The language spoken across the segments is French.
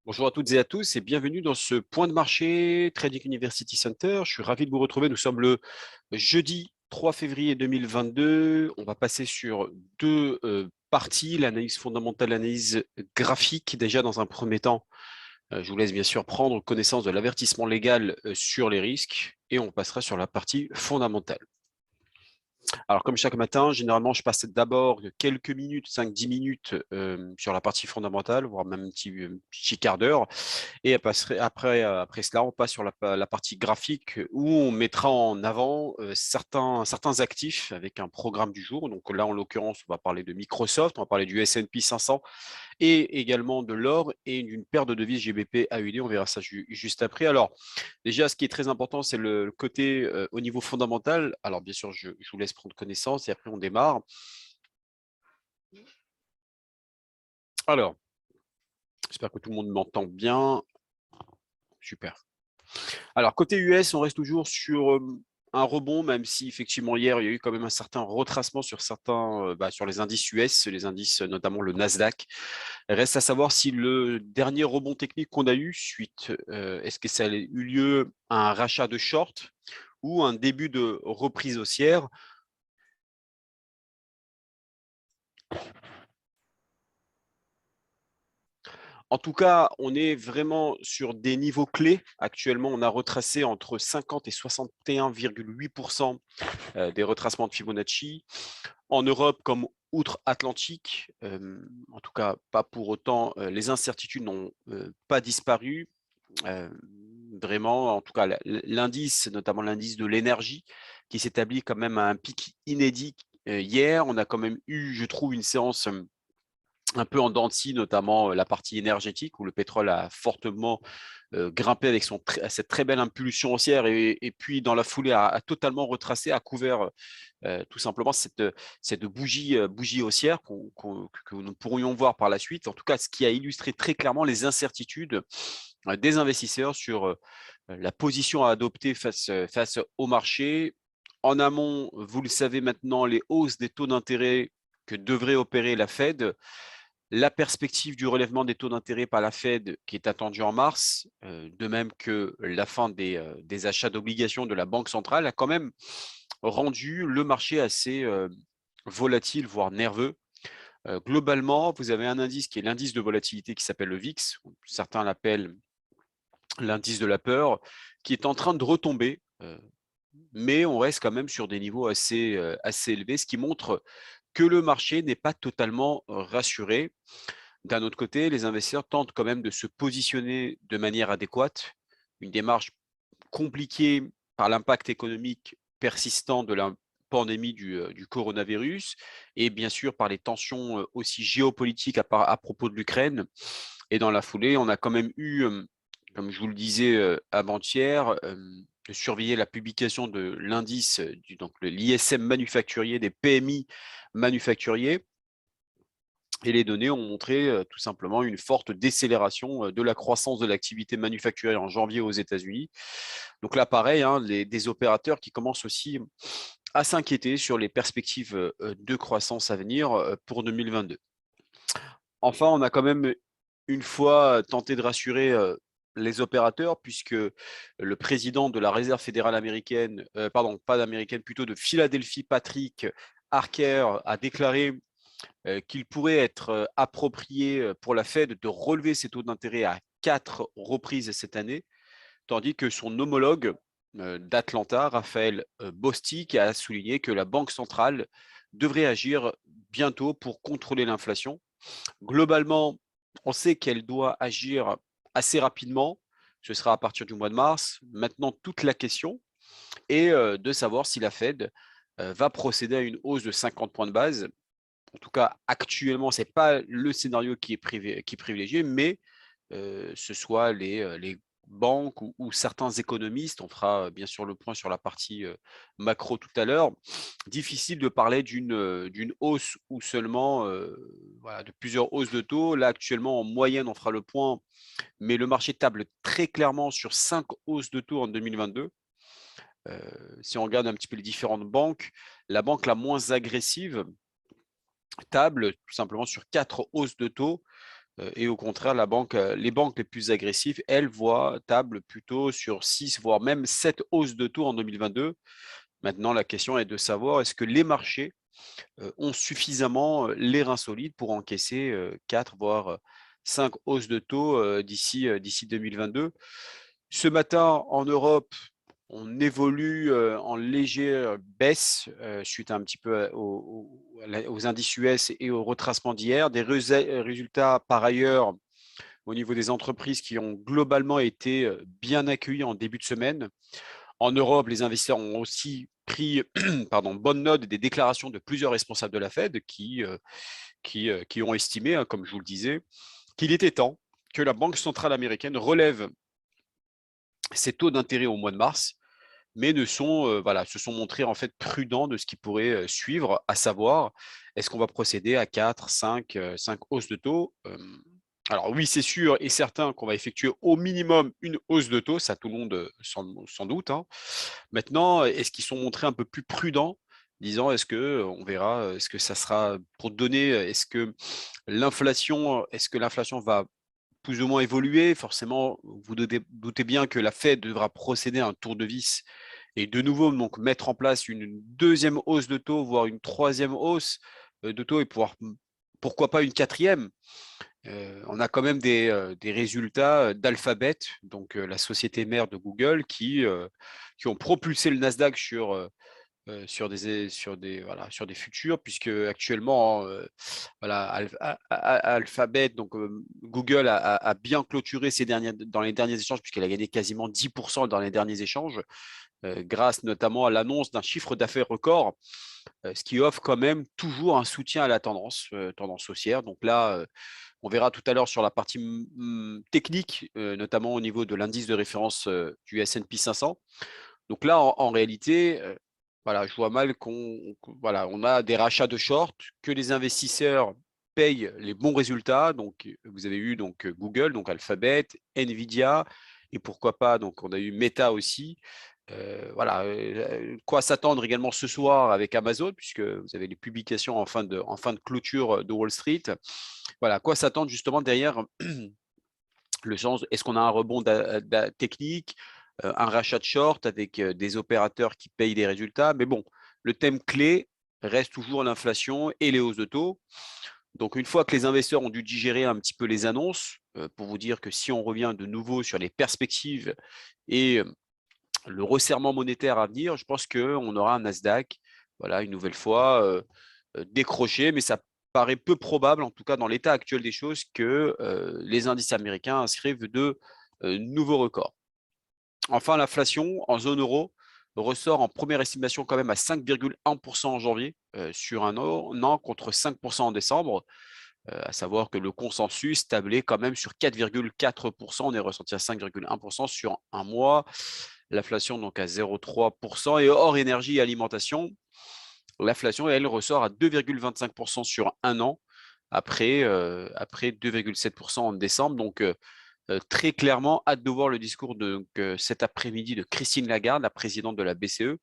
Bonjour à toutes et à tous et bienvenue dans ce point de marché Trading University Center. Je suis ravi de vous retrouver. Nous sommes le jeudi 3 février 2022. On va passer sur deux parties, l'analyse fondamentale, l'analyse graphique. Déjà, dans un premier temps, je vous laisse bien sûr prendre connaissance de l'avertissement légal sur les risques et on passera sur la partie fondamentale. Alors, comme chaque matin, généralement, je passe d'abord quelques minutes, 5-10 minutes sur la partie fondamentale, voire même un petit quart d'heure. Et après cela, on passe sur la partie graphique où on mettra en avant certains actifs avec un programme du jour. Donc là, en l'occurrence, on va parler de Microsoft, on va parler du S&P 500 et également de l'or et d'une paire de devises GBP AUD. On verra ça juste après. Alors, déjà, ce qui est très important, c'est le côté au niveau fondamental. Alors, bien sûr, je vous laisse prendre connaissance et après, on démarre. Alors, j'espère que tout le monde m'entend bien. Super. Alors, côté US, on reste toujours sur un rebond, même si effectivement hier, il y a eu quand même un certain retracement sur sur les indices US, les indices, notamment le Nasdaq. Reste à savoir si le dernier rebond technique qu'on a eu, est-ce que ça a eu lieu à un rachat de short ou un début de reprise haussière. En tout cas, on est vraiment sur des niveaux clés. Actuellement, on a retracé entre 50 et 61,8% des retracements de Fibonacci. En Europe comme outre-Atlantique, en tout cas pas pour autant, les incertitudes n'ont pas disparu. Vraiment, en tout cas, l'indice, notamment l'indice de l'énergie, qui s'établit quand même à un pic inédit hier. On a quand même eu, je trouve, une séance un peu en dents de scie, notamment la partie énergétique, où le pétrole a fortement grimpé avec cette très belle impulsion haussière et puis dans la foulée a totalement retracé, a couvert tout simplement cette bougie haussière que nous pourrions voir par la suite. En tout cas, ce qui a illustré très clairement les incertitudes des investisseurs sur la position à adopter face au marché. En amont, vous le savez maintenant, les hausses des taux d'intérêt que devrait opérer la Fed, la perspective du relèvement des taux d'intérêt par la Fed qui est attendue en mars, de même que la fin des achats d'obligations de la Banque centrale, a quand même rendu le marché assez volatile, voire nerveux. Globalement, vous avez un indice qui est l'indice de volatilité qui s'appelle le VIX, certains l'appellent l'indice de la peur, qui est en train de retomber, mais on reste quand même sur des niveaux assez élevés, ce qui montre que le marché n'est pas totalement rassuré. D'un autre côté, les investisseurs tentent quand même de se positionner de manière adéquate, une démarche compliquée par l'impact économique persistant de la pandémie du coronavirus et bien sûr par les tensions aussi géopolitiques à propos de l'Ukraine. Et dans la foulée, on a quand même eu, comme je vous le disais avant-hier, de surveiller la publication de l'indice, donc l'ISM manufacturier, des PMI manufacturiers. Et les données ont montré tout simplement une forte décélération de la croissance de l'activité manufacturière en janvier aux États-Unis. Donc là, pareil, hein, des opérateurs qui commencent aussi à s'inquiéter sur les perspectives de croissance à venir pour 2022. Enfin, on a quand même une fois tenté de rassurer les opérateurs, puisque le président de la Réserve fédérale américaine, pardon, pas d'américaine, plutôt de Philadelphie, Patrick Harker, a déclaré qu'il pourrait être approprié pour la Fed de relever ses taux d'intérêt à 4 reprises cette année, tandis que son homologue d'Atlanta, Raphaël Bostic, a souligné que la Banque centrale devrait agir bientôt pour contrôler l'inflation. Globalement, on sait qu'elle doit agir assez rapidement. Ce sera à partir du mois de mars. Maintenant, toute la question est de savoir si la Fed va procéder à une hausse de 50 points de base. En tout cas, actuellement, ce n'est pas le scénario qui est privilégié, mais ce soit les banques ou certains économistes, on fera bien sûr le point sur la partie macro tout à l'heure. Difficile de parler d'une hausse ou seulement voilà, de plusieurs hausses de taux. Là, actuellement, en moyenne, on fera le point, mais le marché table très clairement sur 5 hausses de taux en 2022. Si on regarde un petit peu les différentes banques, la banque la moins agressive table tout simplement sur 4 hausses de taux Et au contraire, les banques les plus agressives, elles, tablent plutôt sur 6, voire même 7 hausses de taux en 2022. Maintenant, la question est de savoir est-ce que les marchés ont suffisamment les reins solides pour encaisser 4, voire 5 hausses de taux d'ici 2022. Ce matin, en Europe, on évolue en légère baisse suite un petit peu aux indices US et au retracement d'hier. Des résultats par ailleurs au niveau des entreprises qui ont globalement été bien accueillis en début de semaine. En Europe, les investisseurs ont aussi pris bonne note des déclarations de plusieurs responsables de la Fed qui ont estimé, hein, comme je vous le disais, qu'il était temps que la Banque centrale américaine relève ses taux d'intérêt au mois de mars, mais se sont montrés en fait prudents de ce qui pourrait suivre, à savoir, est-ce qu'on va procéder à 4, 5 hausses de taux. Alors oui, c'est sûr et certain qu'on va effectuer au minimum une hausse de taux, ça tout le monde sans doute, hein. Maintenant, est-ce qu'ils sont montrés un peu plus prudents, disant on verra, est-ce que ça sera pour donner, est-ce que l'inflation va plus ou moins évoluer? Forcément, vous doutez bien que la Fed devra procéder à un tour de vis et de nouveau donc mettre en place une deuxième hausse de taux, voire une troisième hausse de taux et pourquoi pas une quatrième. On a quand même des résultats d'Alphabet, donc la société mère de Google, qui ont propulsé le Nasdaq sur des futurs, puisque actuellement, Alphabet, donc Google a bien clôturé dans les derniers échanges, puisqu'elle a gagné quasiment 10% dans les derniers échanges, grâce notamment à l'annonce d'un chiffre d'affaires record, ce qui offre quand même toujours un soutien à la tendance haussière. Donc là, on verra tout à l'heure sur la partie technique, notamment au niveau de l'indice de référence du S&P 500. Donc là, en réalité, je vois mal on a des rachats de short, que les investisseurs payent les bons résultats. Donc, vous avez eu donc Google, donc Alphabet, Nvidia, et pourquoi pas, donc on a eu Meta aussi. Quoi s'attendre également ce soir avec Amazon, puisque vous avez les publications en fin de clôture de Wall Street. Voilà, quoi s'attendre justement derrière le sens, est-ce qu'on a un rebond technique, un rachat de short avec des opérateurs qui payent des résultats? Mais bon, le thème clé reste toujours l'inflation et les hausses de taux. Donc, une fois que les investisseurs ont dû digérer un petit peu les annonces, pour vous dire que si on revient de nouveau sur les perspectives et le resserrement monétaire à venir, je pense qu'on aura un Nasdaq, voilà, une nouvelle fois décroché, mais ça paraît peu probable, en tout cas dans l'état actuel des choses, que les indices américains inscrivent de nouveaux records. Enfin, l'inflation en zone euro ressort en première estimation quand même à 5,1% en janvier sur un an contre 5% en décembre, à savoir que le consensus tablait quand même sur 4,4%, on est ressenti à 5,1% sur un mois, l'inflation donc à 0,3% et hors énergie et alimentation, l'inflation, elle, ressort à 2,25% sur un an, après 2,7% en décembre. Donc, très clairement, hâte de voir le discours cet après-midi de Christine Lagarde, la présidente de la BCE,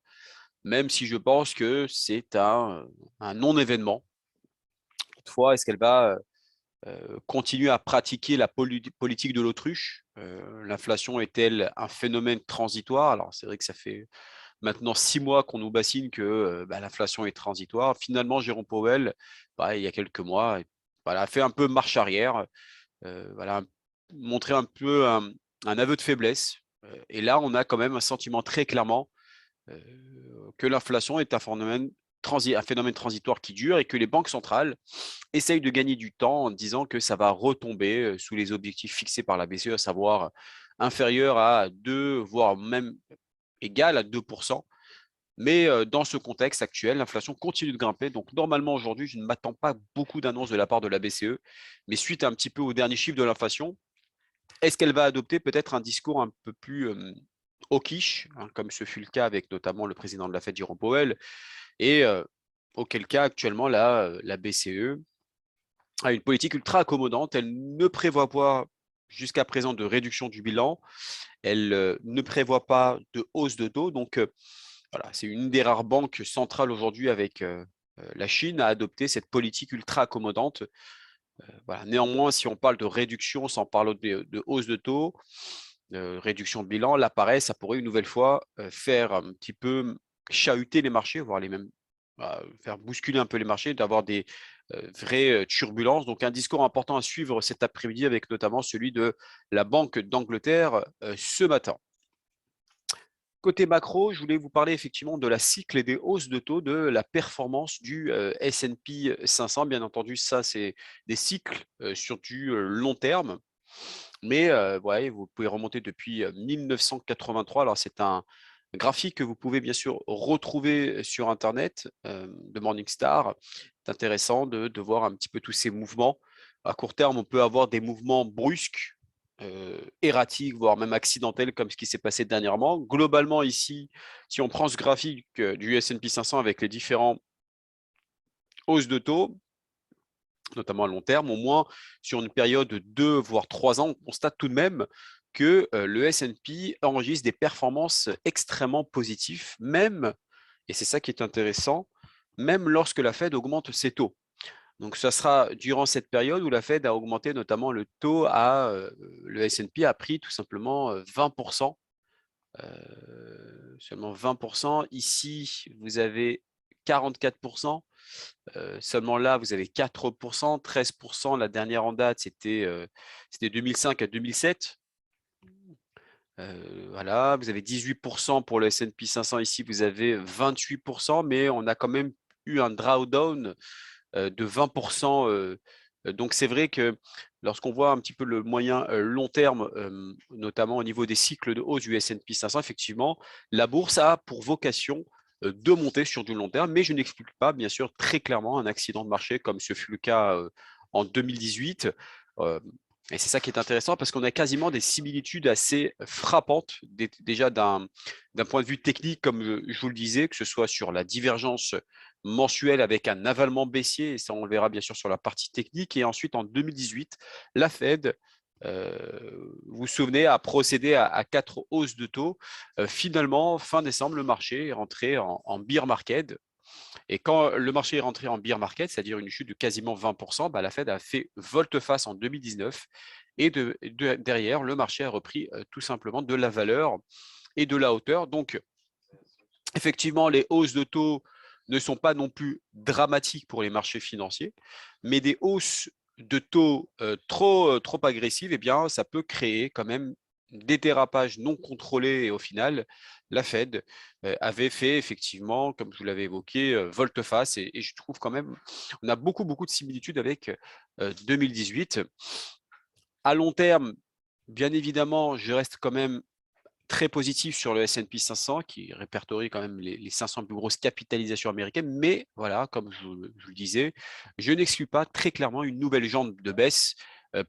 même si je pense que c'est un non-événement. Toutefois, est-ce qu'elle va continuer à pratiquer la politique de l'autruche? L'inflation est-elle un phénomène transitoire? Alors, c'est vrai que ça fait maintenant 6 mois qu'on nous bassine que l'inflation est transitoire. Finalement, Jérôme Powell, il y a quelques mois, a fait un peu marche arrière, montré un peu un aveu de faiblesse. Et là, on a quand même un sentiment très clairement que l'inflation est un phénomène transitoire qui dure et que les banques centrales essayent de gagner du temps en disant que ça va retomber sous les objectifs fixés par la BCE, à savoir inférieur à 2, voire même égal à 2%. Mais dans ce contexte actuel, l'inflation continue de grimper. Donc normalement, aujourd'hui, je ne m'attends pas beaucoup d'annonces de la part de la BCE. Mais suite un petit peu au dernier chiffre de l'inflation, est-ce qu'elle va adopter peut-être un discours un peu plus hawkish, hein, comme ce fut le cas avec notamment le président de la Fed, Jérôme Powell, et auquel cas actuellement la BCE a une politique ultra accommodante. Elle ne prévoit pas jusqu'à présent de réduction du bilan. Elle ne prévoit pas de hausse de taux. Donc voilà, c'est une des rares banques centrales aujourd'hui avec la Chine à adopter cette politique ultra accommodante. Voilà. Néanmoins, si on parle de réduction, sans parler de hausse de taux, réduction de bilan, là, pareil, ça pourrait une nouvelle fois faire un petit peu chahuter les marchés, voire les même faire bousculer un peu les marchés, d'avoir des vraies turbulences. Donc, un discours important à suivre cet après-midi avec notamment celui de la Banque d'Angleterre ce matin. Côté macro, je voulais vous parler effectivement de la cycle et des hausses de taux de la performance du S&P 500. Bien entendu, ça, c'est des cycles sur du long terme. Mais ouais, vous pouvez remonter depuis 1983. Alors, c'est un graphique que vous pouvez bien sûr retrouver sur Internet de Morningstar. C'est intéressant de voir un petit peu tous ces mouvements. À court terme, on peut avoir des mouvements brusques, erratiques, voire même accidentels, comme ce qui s'est passé dernièrement. Globalement, ici, si on prend ce graphique du S&P 500 avec les différents hausses de taux, notamment à long terme, au moins sur une période de 2 voire 3 ans, on constate tout de même que le S&P enregistre des performances extrêmement positives, même, et c'est ça qui est intéressant, même lorsque la Fed augmente ses taux. Donc, ça sera durant cette période où la Fed a augmenté notamment le taux le S&P a pris tout simplement 20%, seulement 20%. Ici, vous avez 44%. Seulement là, vous avez 4%, 13%. La dernière en date, c'était 2005 à 2007. Voilà, vous avez 18% pour le S&P 500 ici, vous avez 28%, mais on a quand même eu un drawdown de 20%. Donc c'est vrai que lorsqu'on voit un petit peu le moyen long terme, notamment au niveau des cycles de hausse du S&P 500, effectivement, la bourse a pour vocation de monter sur du long terme, mais je n'explique pas, bien sûr, très clairement un accident de marché comme ce fut le cas en 2018. Et c'est ça qui est intéressant parce qu'on a quasiment des similitudes assez frappantes, déjà d'un point de vue technique, comme je vous le disais, que ce soit sur la divergence mensuelle avec un avalement baissier, et ça on le verra bien sûr sur la partie technique. Et ensuite en 2018, la Fed, vous vous souvenez, a procédé à 4 hausses de taux. Finalement, fin décembre, le marché est rentré en bear market. Et quand le marché est rentré en bear market, c'est-à-dire une chute de quasiment 20%, bah, la Fed a fait volte-face en 2019. Et derrière, le marché a repris tout simplement de la valeur et de la hauteur. Donc, effectivement, les hausses de taux ne sont pas non plus dramatiques pour les marchés financiers, mais des hausses de taux trop agressives, eh bien, ça peut créer quand même des dérapages non contrôlés. Et au final, la Fed avait fait effectivement, comme je vous l'avais évoqué, volte-face. Et je trouve quand même, on a beaucoup de similitudes avec 2018. À long terme, bien évidemment, je reste quand même très positif sur le S&P 500 qui répertorie quand même les 500 plus grosses capitalisations américaines. Mais voilà, comme je vous le disais, je n'exclus pas très clairement une nouvelle jambe de baisse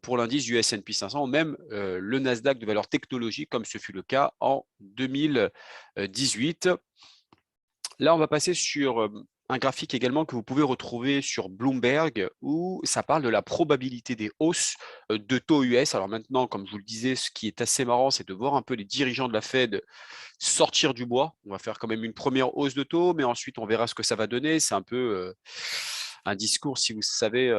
pour l'indice du S&P 500 ou même le Nasdaq de valeur technologique comme ce fut le cas en 2018. Là, on va passer sur un graphique également que vous pouvez retrouver sur Bloomberg où ça parle de la probabilité des hausses de taux US. Alors maintenant, comme je vous le disais, ce qui est assez marrant, c'est de voir un peu les dirigeants de la Fed sortir du bois. On va faire quand même une première hausse de taux, mais ensuite on verra ce que ça va donner. C'est un peu un discours, si vous savez,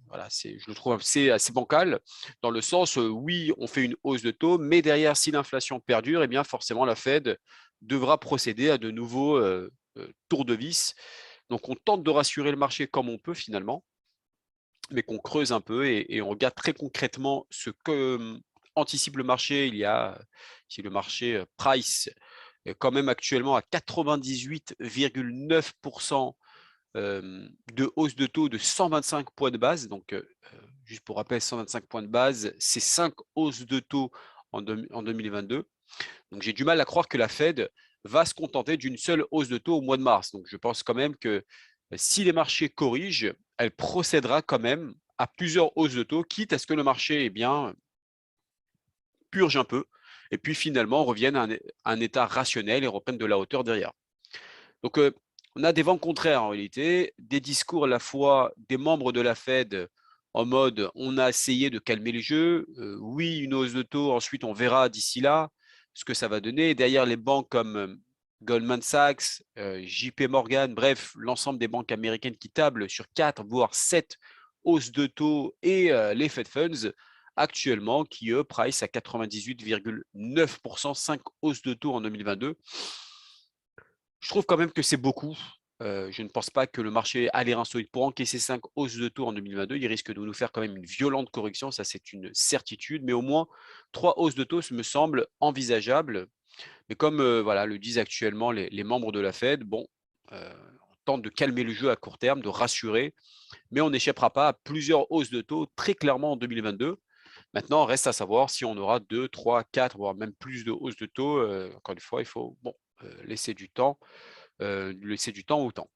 voilà, je le trouve assez bancal, dans le sens, oui, on fait une hausse de taux, mais derrière, si l'inflation perdure, eh bien forcément la Fed devra procéder à de nouveaux tours de vis. Donc on tente de rassurer le marché comme on peut finalement, mais qu'on creuse un peu et on regarde très concrètement ce que anticipe le marché. Il y a, si le marché price quand même actuellement à 98,9% de hausse de taux de 125 points de base. Donc, juste pour rappel, 125 points de base, c'est 5 hausses de taux en 2022. Donc, j'ai du mal à croire que la Fed va se contenter d'une seule hausse de taux au mois de mars. Donc, je pense quand même que si les marchés corrigent, elle procédera quand même à plusieurs hausses de taux, quitte à ce que le marché purge un peu et puis finalement revienne à un état rationnel et reprenne de la hauteur derrière. Donc, on a des vents contraires en réalité, des discours à la fois des membres de la Fed en mode on a essayé de calmer les jeux, oui, une hausse de taux, ensuite on verra d'ici là ce que ça va donner. Derrière les banques comme Goldman Sachs, JP Morgan, bref, l'ensemble des banques américaines qui tablent sur 4 voire 7 hausse de taux et les Fed Funds actuellement qui, eux, price à 98,9%, 5 hausses de taux en 2022. Je trouve quand même que c'est beaucoup. Je ne pense pas que le marché a les reins solides pour encaisser 5 hausses de taux en 2022. Il risque de nous faire quand même une violente correction, ça c'est une certitude, mais au moins 3 hausses de taux me semblent envisageables. Mais comme voilà, le disent actuellement les membres de la Fed, bon, on tente de calmer le jeu à court terme, de rassurer, mais on n'échappera pas à plusieurs hausses de taux très clairement en 2022. Maintenant, reste à savoir si on aura 2, 3, 4, voire même plus de hausses de taux. Encore une fois, il faut laisser du temps au temps.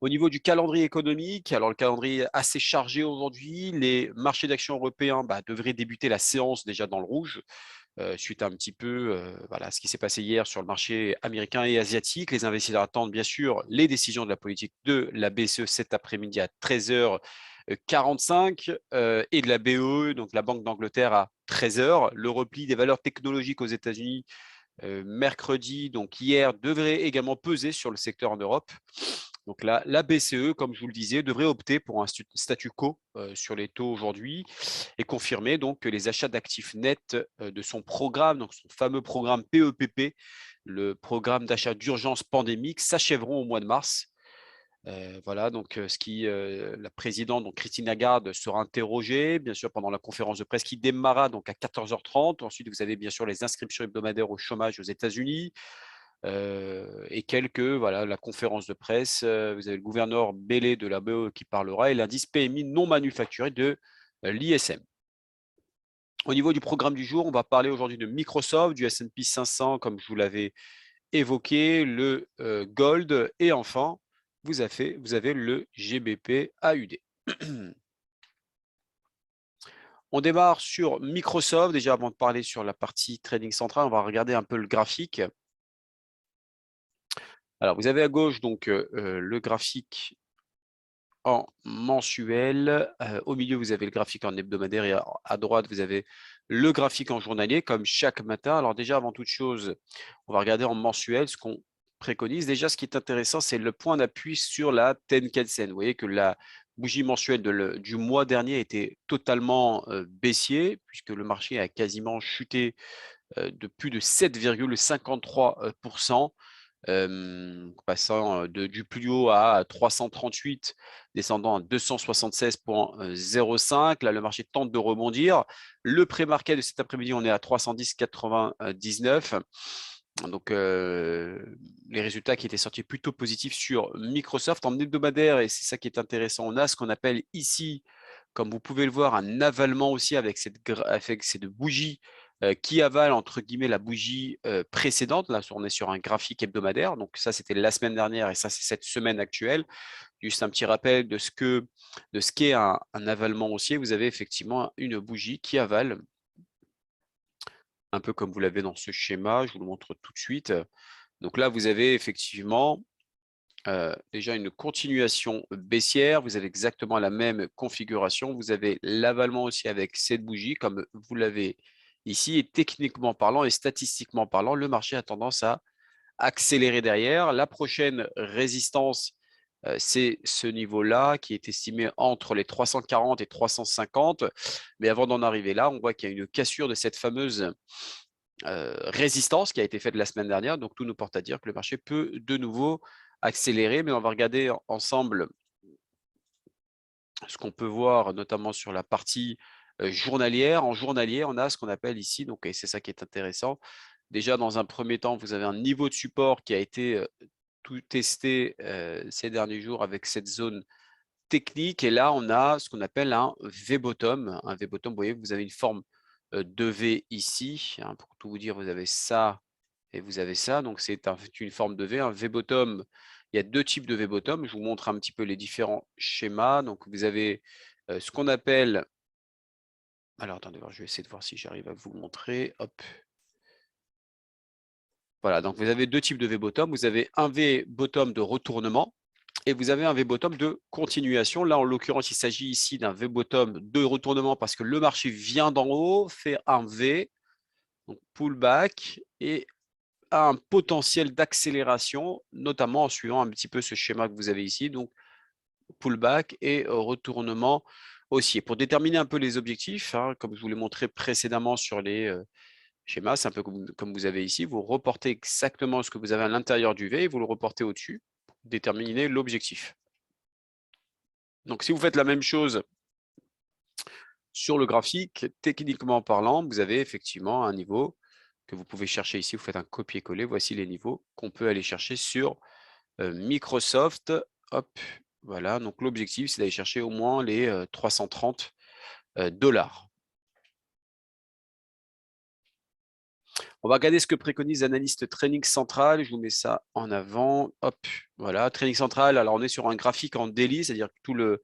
Au niveau du calendrier économique, alors le calendrier est assez chargé aujourd'hui. Les marchés d'actions européens devraient débuter la séance déjà dans le rouge, suite à un petit peu voilà, ce qui s'est passé hier sur le marché américain et asiatique. Les investisseurs attendent bien sûr les décisions de la politique de la BCE cet après-midi à 13h45 et de la BEE, donc la Banque d'Angleterre, à 13h. Le repli des valeurs technologiques aux États-Unis mercredi, donc hier, devrait également peser sur le secteur en Europe. Donc la BCE, comme je vous le disais, devrait opter pour un statu quo sur les taux aujourd'hui et confirmer donc que les achats d'actifs nets de son programme, donc son fameux programme PEPP, le programme d'achat d'urgence pandémique, s'achèveront au mois de mars. Voilà, donc la présidente, donc Christine Lagarde, sera interrogée, bien sûr, pendant la conférence de presse qui démarra donc à 14h30. Ensuite, vous avez bien sûr les inscriptions hebdomadaires au chômage aux États-Unis et voilà, la conférence de presse. Vous avez le gouverneur Bellet de la BE qui parlera et l'indice PMI non manufacturé de l'ISM. Au niveau du programme du jour, on va parler aujourd'hui de Microsoft, du S&P 500, comme je vous l'avais évoqué, le Gold et enfin, vous avez le GBP AUD. On démarre sur Microsoft. Déjà, avant de parler sur la partie trading central, on va regarder un peu le graphique. Alors, vous avez à gauche donc le graphique en mensuel. Au milieu, vous avez le graphique en hebdomadaire et à droite, vous avez le graphique en journalier, comme chaque matin. Alors déjà, avant toute chose, on va regarder en mensuel ce qu'on préconise. Déjà, ce qui est intéressant, c'est le point d'appui sur la Tenkan-sen. Vous voyez que la bougie mensuelle du mois dernier était totalement baissier, puisque le marché a quasiment chuté de plus de 7,53%. Passant du plus haut à 338, descendant à 276,05. Là, le marché tente de rebondir. Le pré-market de cet après-midi, on est à 310,99. Donc, les résultats qui étaient sortis plutôt positifs sur Microsoft en hebdomadaire, et c'est ça qui est intéressant. On a ce qu'on appelle ici, comme vous pouvez le voir, un avalement aussi avec cette bougie qui avale entre guillemets la bougie précédente. Là, on est sur un graphique hebdomadaire. Donc ça, c'était la semaine dernière et ça, c'est cette semaine actuelle. Juste un petit rappel de ce qu'est un avalement haussier. Vous avez effectivement une bougie qui avale, un peu comme vous l'avez dans ce schéma. Je vous le montre tout de suite. Donc là, vous avez effectivement déjà une continuation baissière. Vous avez exactement la même configuration. Vous avez l'avalement aussi avec cette bougie, comme vous l'avez ici. Et techniquement parlant et statistiquement parlant, le marché a tendance à accélérer derrière. La prochaine résistance, c'est ce niveau-là qui est estimé entre les 340 et 350. Mais avant d'en arriver là, on voit qu'il y a une cassure de cette fameuse résistance qui a été faite la semaine dernière. Donc, tout nous porte à dire que le marché peut de nouveau accélérer. Mais on va regarder ensemble ce qu'on peut voir, notamment sur la partie journalière. En journalier, on a ce qu'on appelle ici, donc, et c'est ça qui est intéressant. Déjà, dans un premier temps, vous avez un niveau de support qui a été tout testé ces derniers jours avec cette zone technique. Et là, on a ce qu'on appelle un V-bottom. Un V-bottom, vous voyez, vous avez une forme de V ici. Hein, pour tout vous dire, vous avez ça et vous avez ça. Donc, c'est une forme de V. Un V-bottom, il y a deux types de V-bottom. Je vous montre un petit peu les différents schémas. Donc, vous avez ce qu'on appelle… Alors, attendez, je vais essayer de voir si j'arrive à vous montrer. Hop. Voilà, donc vous avez deux types de V-bottom. Vous avez un V-bottom de retournement et vous avez un V-bottom de continuation. Là, en l'occurrence, il s'agit ici d'un V-bottom de retournement parce que le marché vient d'en haut, fait un V, donc pullback, et a un potentiel d'accélération, notamment en suivant un petit peu ce schéma que vous avez ici. Donc, pullback et retournement haussier. Pour déterminer un peu les objectifs, hein, comme je vous l'ai montré précédemment sur les schémas, c'est un peu comme vous avez ici, vous reportez exactement ce que vous avez à l'intérieur du V et vous le reportez au-dessus pour déterminer l'objectif. Donc, si vous faites la même chose sur le graphique, techniquement parlant, vous avez effectivement un niveau que vous pouvez chercher ici. Vous faites un copier-coller. Voici les niveaux qu'on peut aller chercher sur Microsoft. Hop, voilà. Donc, l'objectif, c'est d'aller chercher au moins les 330 $. On va regarder ce que préconise l'analyste Training Central. Je vous mets ça en avant. Hop, voilà. Training Central. Alors, on est sur un graphique en daily, c'est-à-dire que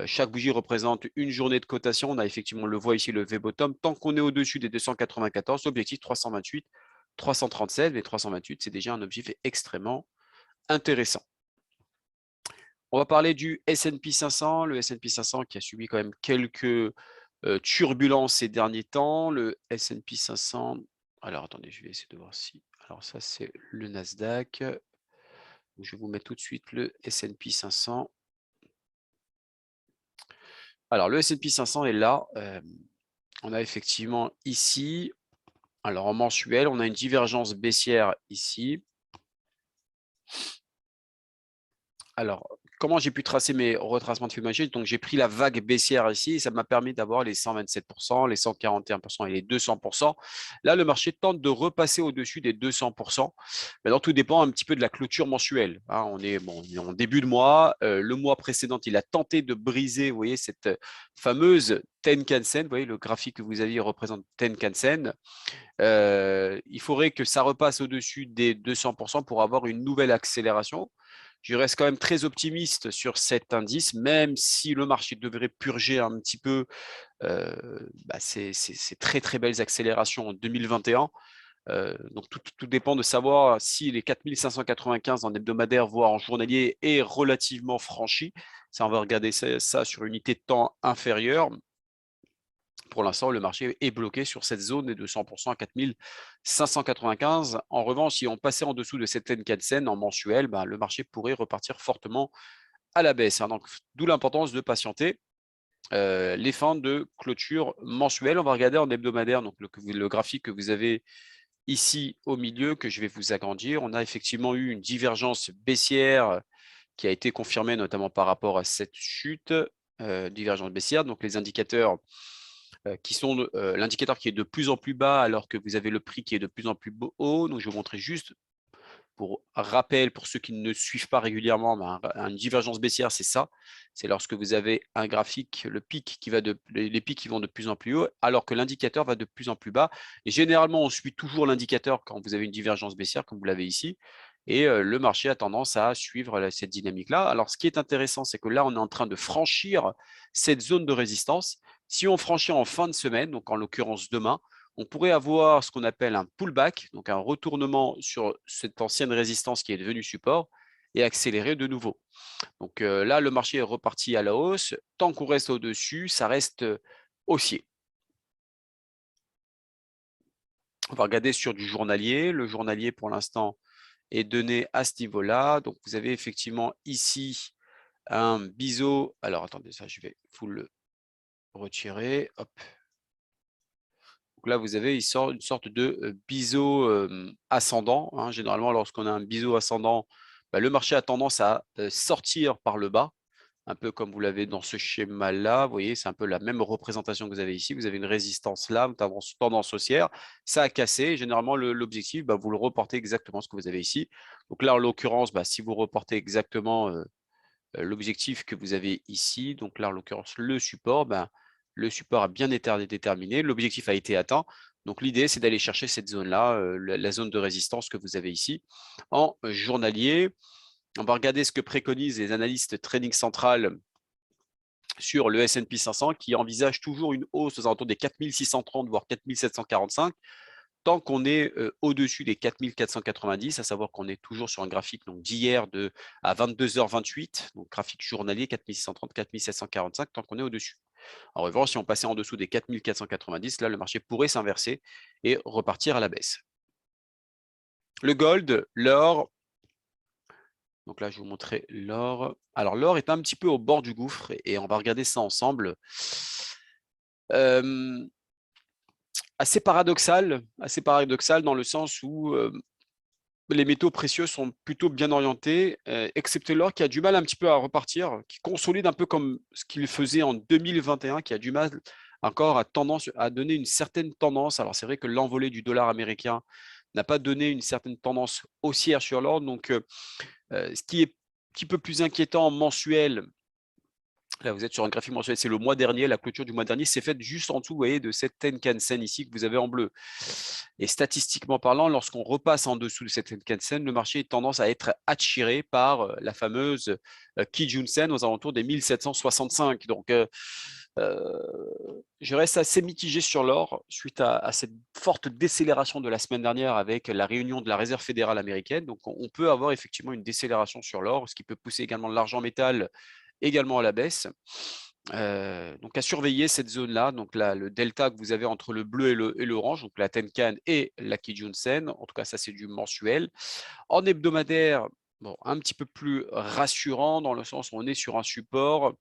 chaque bougie représente une journée de cotation. On a effectivement, on le voit ici, le V-bottom. Tant qu'on est au-dessus des 294, l'objectif 328, 337, mais 328, c'est déjà un objectif extrêmement intéressant. On va parler du S&P 500. Le S&P 500 qui a subi quand même quelques turbulences ces derniers temps. Le S&P 500, alors attendez, je vais essayer de voir si... Alors ça, c'est le Nasdaq. Je vais vous mettre tout de suite le S&P 500. Alors, le S&P 500 est là. On a effectivement ici, alors en mensuel, on a une divergence baissière ici. Alors, comment j'ai pu tracer mes retracements de Fibonacci? Donc, j'ai pris la vague baissière ici et ça m'a permis d'avoir les 127%, les 141% et les 200%. Là, le marché tente de repasser au-dessus des 200%. Maintenant, tout dépend un petit peu de la clôture mensuelle. Hein, on est en début de mois. Le mois précédent, il a tenté de briser, vous voyez, cette fameuse Tenkan-sen. Vous voyez, le graphique que vous aviez représente Tenkan-sen. Il faudrait que ça repasse au-dessus des 200% pour avoir une nouvelle accélération. Je reste quand même très optimiste sur cet indice, même si le marché devrait purger un petit peu ces très très belles accélérations en 2021. Donc tout dépend de savoir si les 4595 en hebdomadaire, voire en journalier, est relativement franchi. Ça, on va regarder ça sur unité de temps inférieure. Pour l'instant, le marché est bloqué sur cette zone des 200% à 4595. En revanche, si on passait en dessous de cette Tenkan-sen en mensuel, le marché pourrait repartir fortement à la baisse. Donc, d'où l'importance de patienter les fins de clôture mensuelle. On va regarder en hebdomadaire, donc le graphique que vous avez ici au milieu, que je vais vous agrandir. On a effectivement eu une divergence baissière qui a été confirmée notamment par rapport à cette chute, divergence baissière. Donc, les indicateurs qui sont l'indicateur qui est de plus en plus bas alors que vous avez le prix qui est de plus en plus haut. Donc, je vais vous montrer juste pour rappel, pour ceux qui ne suivent pas régulièrement, une divergence baissière, c'est ça. C'est lorsque vous avez un graphique, le pic qui va les pics qui vont de plus en plus haut, alors que l'indicateur va de plus en plus bas. Et généralement, on suit toujours l'indicateur quand vous avez une divergence baissière, comme vous l'avez ici. Et le marché a tendance à suivre cette dynamique-là. Alors, ce qui est intéressant, c'est que là, on est en train de franchir cette zone de résistance. Si on franchit en fin de semaine, donc en l'occurrence demain, on pourrait avoir ce qu'on appelle un pullback, donc un retournement sur cette ancienne résistance qui est devenue support et accélérer de nouveau. Donc là, le marché est reparti à la hausse. Tant qu'on reste au-dessus, ça reste haussier. On va regarder sur du journalier. Le journalier, pour l'instant, est donné à ce niveau-là. Donc, vous avez effectivement ici un biseau. Alors, attendez, ça, je vais vous le retirer. Hop. Donc là, vous avez une sorte de biseau ascendant. Hein. Généralement, lorsqu'on a un biseau ascendant, le marché a tendance à sortir par le bas, un peu comme vous l'avez dans ce schéma-là. Vous voyez, c'est un peu la même représentation que vous avez ici. Vous avez une résistance là, tendance haussière. Ça a cassé. Généralement, l'objectif, vous le reportez exactement ce que vous avez ici. Donc là, en l'occurrence, si vous reportez exactement l'objectif que vous avez ici, donc là, en l'occurrence, le support a bien été déterminé, l'objectif a été atteint. Donc, l'idée, c'est d'aller chercher cette zone-là, la zone de résistance que vous avez ici, en journalier. On va regarder ce que préconisent les analystes Trading Central sur le S&P 500 qui envisage toujours une hausse aux alentours des 4630 voire 4745 tant qu'on est au-dessus des 4490, à savoir qu'on est toujours sur un graphique d'hier à 22h28, donc graphique journalier 4630, 4745, tant qu'on est au-dessus. En revanche, si on passait en dessous des 4490, là, le marché pourrait s'inverser et repartir à la baisse. Le gold, l'or, Donc là, je vais vous montrer l'or. Alors, l'or est un petit peu au bord du gouffre et on va regarder ça ensemble. Assez paradoxal dans le sens où les métaux précieux sont plutôt bien orientés, excepté l'or qui a du mal un petit peu à repartir, qui consolide un peu comme ce qu'il faisait en 2021, qui a du mal encore à donner une certaine tendance. Alors c'est vrai que l'envolée du dollar américain n'a pas donné une certaine tendance haussière sur l'or. Donc ce qui est un petit peu plus inquiétant en mensuel, là, vous êtes sur un graphique mensuel, c'est le mois dernier, la clôture du mois dernier s'est faite juste en dessous, vous voyez, de cette Tenkan-sen ici que vous avez en bleu. Et statistiquement parlant, lorsqu'on repasse en dessous de cette Tenkan-sen, le marché a tendance à être attiré par la fameuse Kijun-sen aux alentours des 1765. Donc, je reste assez mitigé sur l'or suite à cette forte décélération de la semaine dernière avec la réunion de la Réserve fédérale américaine. Donc, on peut avoir effectivement une décélération sur l'or, ce qui peut pousser également l'argent métal également à la baisse. Donc à surveiller cette zone-là, donc là, le delta que vous avez entre le bleu et l'orange, donc la Tenkan et la Kijun-sen, en tout cas ça c'est du mensuel. En hebdomadaire, bon, un petit peu plus rassurant dans le sens où on est sur un support,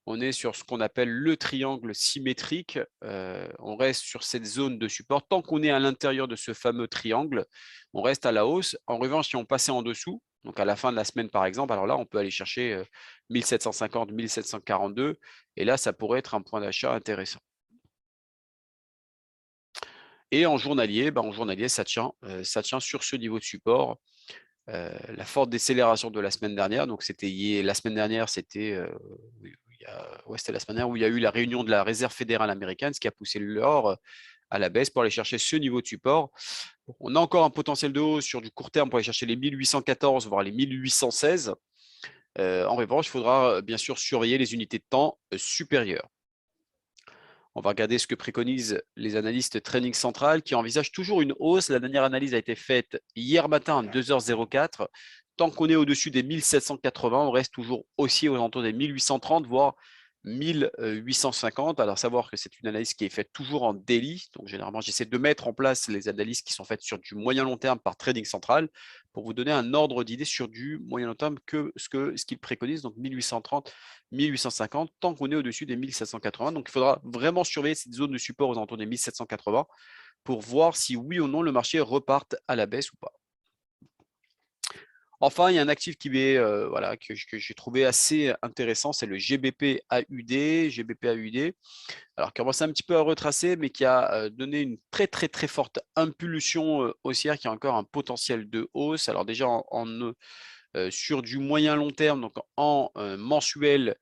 on est sur ce qu'on appelle le triangle symétrique, on reste sur cette zone de support. Tant qu'on est à l'intérieur de ce fameux triangle, on reste à la hausse. En revanche, si on passait en dessous, donc à la fin de la semaine par exemple, alors là on peut aller chercher 1750, 1742, et là ça pourrait être un point d'achat intéressant. Et en journalier, ça tient sur ce niveau de support. La forte décélération de la semaine dernière, donc c'était la semaine dernière, c'était c'était la semaine dernière où il y a eu la réunion de la Réserve fédérale américaine, ce qui a poussé l'or à la baisse pour aller chercher ce niveau de support. On a encore un potentiel de hausse sur du court terme pour aller chercher les 1814, voire les 1816. En revanche, il faudra bien sûr surveiller les unités de temps supérieures. On va regarder ce que préconisent les analystes Trading Central qui envisagent toujours une hausse. La dernière analyse a été faite hier matin à 2h04. Tant qu'on est au-dessus des 1780, on reste toujours haussier aux alentours des 1830, voire 1850. Alors, savoir que c'est une analyse qui est faite toujours en daily. Donc, généralement, j'essaie de mettre en place les analyses qui sont faites sur du moyen long terme par Trading Central pour vous donner un ordre d'idée sur du moyen long terme que ce qu'il préconise. Donc, 1830, 1850, tant qu'on est au-dessus des 1780. Donc, il faudra vraiment surveiller cette zone de support aux alentours des 1780 pour voir si oui ou non le marché reparte à la baisse ou pas. Enfin, il y a un actif qui est, que j'ai trouvé assez intéressant, c'est le GBP AUD. GBP AUD, alors qui commence un petit peu à retracer, mais qui a donné une très très très forte impulsion haussière, qui a encore un potentiel de hausse. Alors déjà sur du moyen long terme, donc en mensuel.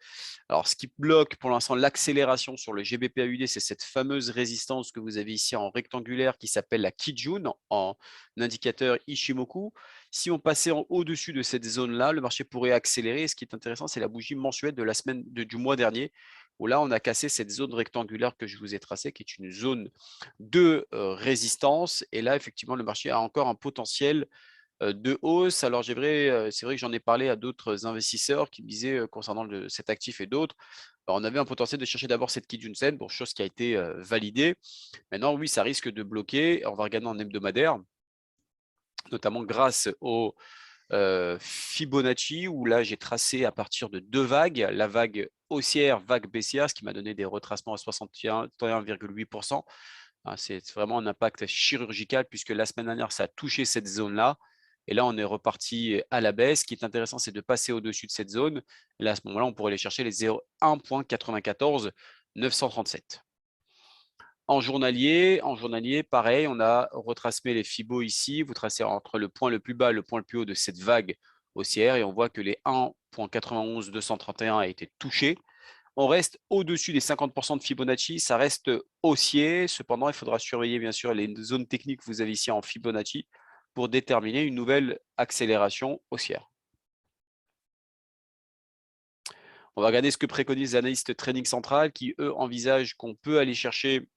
Alors, ce qui bloque pour l'instant l'accélération sur le GBP/AUD, c'est cette fameuse résistance que vous avez ici en rectangulaire qui s'appelle la Kijun en indicateur Ishimoku. Si on passait au-dessus de cette zone-là, le marché pourrait accélérer. Et ce qui est intéressant, c'est la bougie mensuelle de la semaine du mois dernier, où là, on a cassé cette zone rectangulaire que je vous ai tracée, qui est une zone de résistance. Et là, effectivement, le marché a encore un potentiel de hausse. Alors, c'est vrai que j'en ai parlé à d'autres investisseurs qui me disaient concernant cet actif et d'autres, on avait un potentiel de chercher d'abord cette Kijun-sen, bon, chose qui a été validée. Maintenant, oui, ça risque de bloquer. On va regarder en hebdomadaire, notamment grâce au Fibonacci, où là, j'ai tracé à partir de deux vagues, la vague haussière, vague baissière, ce qui m'a donné des retracements à 61,8%. C'est vraiment un impact chirurgical puisque la semaine dernière, ça a touché cette zone-là. Et là, on est reparti à la baisse. Ce qui est intéressant, c'est de passer au-dessus de cette zone. Et là, à ce moment-là, on pourrait aller chercher les 1,94 937. En journalier, pareil, on a retracé les Fibo ici. Vous tracez entre le point le plus bas et le point le plus haut de cette vague haussière et on voit que les 1,91 231 a été touché. On reste au-dessus des 50% de Fibonacci, ça reste haussier. Cependant, il faudra surveiller bien sûr les zones techniques que vous avez ici en Fibonacci pour déterminer une nouvelle accélération haussière. On va regarder ce que préconisent les analystes Trading Central qui, eux, envisagent qu'on peut aller chercher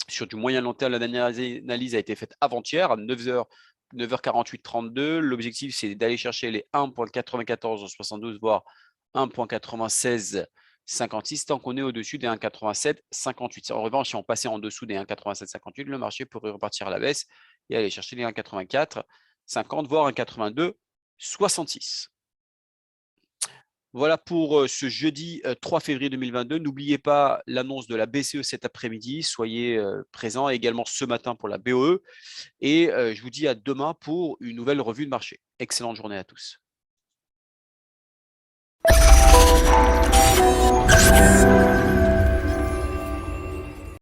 sur du moyen long terme. La dernière analyse a été faite avant-hier à 9h48-32. L'objectif, c'est d'aller chercher les 1,9472, voire 1,9656 tant qu'on est au-dessus des 1,8758. En revanche, si on passait en dessous des 1,8758, le marché pourrait repartir à la baisse et aller chercher les 1,8450, voire 1,82 66. Voilà pour ce jeudi 3 février 2022. N'oubliez pas l'annonce de la BCE cet après-midi. Soyez présents également ce matin pour la BOE. Et je vous dis à demain pour une nouvelle revue de marché. Excellente journée à tous.